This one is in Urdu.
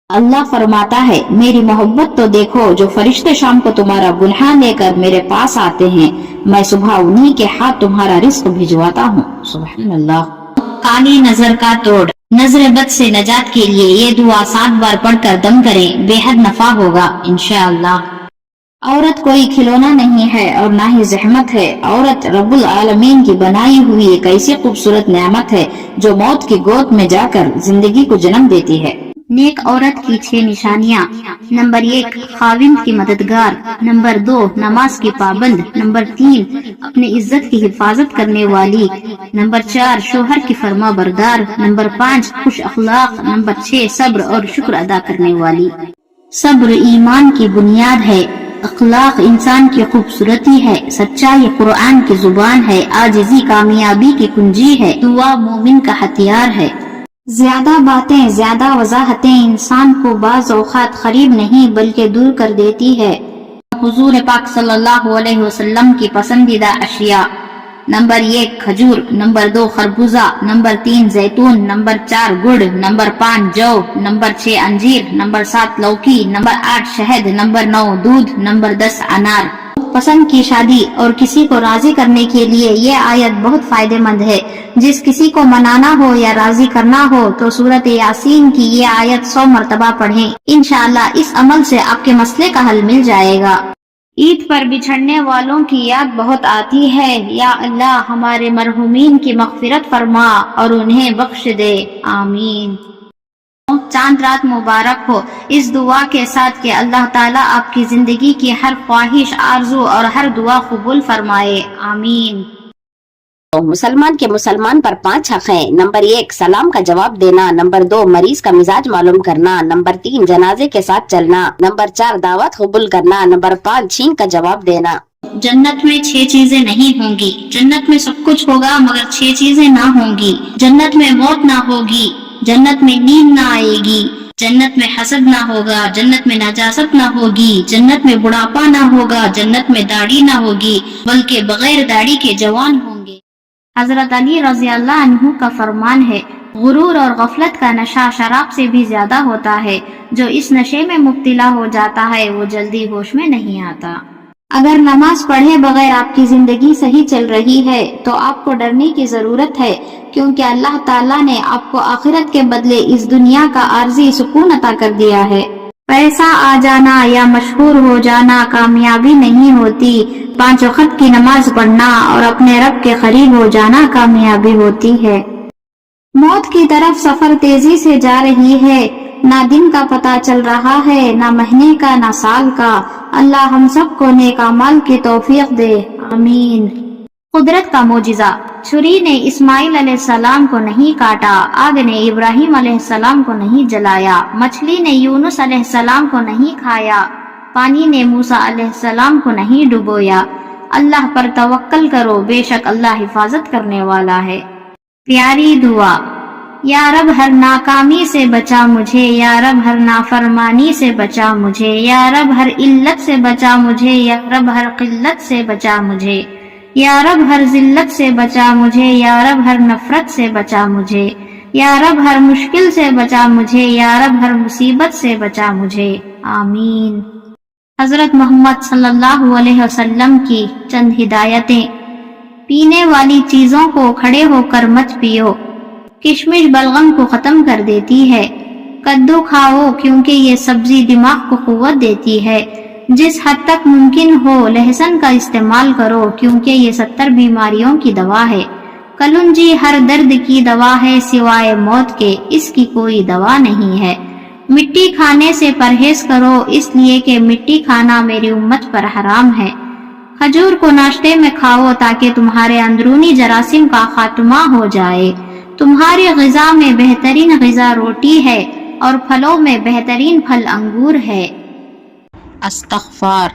اللہ فرماتا ہے میری محبت تو دیکھو، جو فرشتے شام کو تمہارا گناہ لے کر میرے پاس آتے ہیں، میں صبح انہی کے ہاتھ تمہارا رزق بھجواتا ہوں۔ سبحان اللہ۔ کالی نظر کا توڑ، نظر بد سے نجات کے لیے یہ دعا 7 بار پڑھ کر دم کریں، بے حد نفع ہوگا انشاءاللہ۔ عورت کوئی کھلونا نہیں ہے اور نہ ہی زحمت ہے، عورت رب العالمین کی بنائی ہوئی ایک ایسی خوبصورت نعمت ہے جو موت کی گود میں جا کر زندگی کو جنم دیتی ہے۔ نیک عورت کی 6 نشانیاں۔ نمبر 1 خاوند کی مددگار، نمبر 2 نماز کی پابند، نمبر 3 اپنی عزت کی حفاظت کرنے والی، نمبر 4 شوہر کی فرما بردار، نمبر 5 خوش اخلاق، نمبر 6 صبر اور شکر ادا کرنے والی۔ صبر ایمان کی بنیاد ہے، اخلاق انسان کی خوبصورتی ہے، سچائی قرآن کی زبان ہے، عاجزی کامیابی کی کنجی ہے، دعا مومن کا ہتھیار ہے۔ زیادہ باتیں، زیادہ وضاحتیں انسان کو بعض اوقات قریب نہیں بلکہ دور کر دیتی ہے۔ حضور پاک صلی اللہ علیہ وسلم کی پسندیدہ اشیاء: نمبر 1 کھجور، نمبر 2 خربوزہ، نمبر 3 زیتون، نمبر 4 گڑ، نمبر 5 جو، نمبر 6 انجیر، نمبر 7 لوکی، نمبر 8 شہد، نمبر 9 دودھ، نمبر 10 انار۔ پسند کی شادی اور کسی کو راضی کرنے کے لیے یہ آیت بہت فائدہ مند ہے۔ جس کسی کو منانا ہو یا راضی کرنا ہو تو سورۃ یاسین کی یہ آیت 100 مرتبہ پڑھیں، انشاءاللہ اس عمل سے آپ کے مسئلے کا حل مل جائے گا۔ عید پر بچھڑنے والوں کی یاد بہت آتی ہے، یا اللہ ہمارے مرحومین کی مغفرت فرما اور انہیں بخش دے، آمین۔ چاند رات مبارک ہو اس دعا کے ساتھ کہ اللہ تعالیٰ آپ کی زندگی کی ہر خواہش، آرزو اور ہر دعا قبول فرمائے، آمین۔ مسلمان کے مسلمان پر 5 حق ہیں۔ نمبر 1 سلام کا جواب دینا، نمبر 2 مریض کا مزاج معلوم کرنا، نمبر 3 جنازے کے ساتھ چلنا، نمبر 4 دعوت قبول کرنا، نمبر 5 چھین کا جواب دینا۔ جنت میں 6 چیزیں نہیں ہوں گی۔ جنت میں سب کچھ ہوگا مگر 6 چیزیں نہ ہوں گی۔ جنت میں موت نہ ہوگی، جنت میں نیند نہ آئے گی، جنت میں حسد نہ ہوگا، جنت میں نجاست نہ ہوگی، جنت میں بڑھاپا نہ ہوگا، جنت میں داڑھی نہ ہوگی بلکہ بغیر داڑھی کے جوان ہوں گے۔ حضرت علی رضی اللہ عنہ کا فرمان ہے، غرور اور غفلت کا نشہ شراب سے بھی زیادہ ہوتا ہے، جو اس نشے میں مبتلا ہو جاتا ہے وہ جلدی ہوش میں نہیں آتا۔ اگر نماز پڑھے بغیر آپ کی زندگی صحیح چل رہی ہے تو آپ کو ڈرنے کی ضرورت ہے، کیونکہ اللہ تعالیٰ نے آپ کو آخرت کے بدلے اس دنیا کا عارضی سکون عطا کر دیا ہے۔ پیسہ آ جانا یا مشہور ہو جانا کامیابی نہیں ہوتی، 5 وقت کی نماز پڑھنا اور اپنے رب کے قریب ہو جانا کامیابی ہوتی ہے۔ موت کی طرف سفر تیزی سے جا رہی ہے، نہ دن کا پتہ چل رہا ہے، نہ مہینے کا، نہ سال کا۔ اللہ ہم سب کو نیک اعمال کی توفیق دے، آمین۔ قدرت کا معجزہ: چھری نے اسماعیل علیہ السلام کو نہیں کاٹا، آگ نے ابراہیم علیہ السلام کو نہیں جلایا، مچھلی نے یونس علیہ السلام کو نہیں کھایا، پانی نے موسیٰ علیہ السلام کو نہیں ڈبویا۔ اللہ پر توکل کرو، بے شک اللہ حفاظت کرنے والا ہے۔ پیاری دعا: یا رب ہر ناکامی سے بچا مجھے، یا رب ہر نافرمانی سے بچا مجھے، یا رب ہر علت سے بچا مجھے، یا رب ہر قلت سے بچا مجھے، یا رب ہر ذلت سے بچا مجھے، یا رب ہر نفرت سے بچا مجھے، یا رب ہر مشکل سے بچا مجھے، یا رب ہر مصیبت سے بچا مجھے، آمین۔ حضرت محمد صلی اللہ علیہ وسلم کی چند ہدایتیں: پینے والی چیزوں کو کھڑے ہو کر مت پیو، کشمش بلغم کو ختم کر دیتی ہے۔ کدو کھاؤ کیونکہ یہ سبزی دماغ کو قوت دیتی ہے۔ جس حد تک ممکن ہو لہسن کا استعمال کرو کیونکہ یہ 70 بیماریوں کی دوا ہے۔ کلونجی ہر درد کی دوا ہے سوائے موت کے، اس کی کوئی دوا نہیں ہے۔ مٹی کھانے سے پرہیز کرو اس لیے کہ مٹی کھانا میری امت پر حرام ہے۔ کھجور کو ناشتے میں کھاؤ تاکہ تمہارے اندرونی جراثیم کا خاتمہ ہو جائے۔ تمہاری غذا میں بہترین غذا روٹی ہے اور پھلوں میں بہترین پھل انگور ہے۔ استغفار۔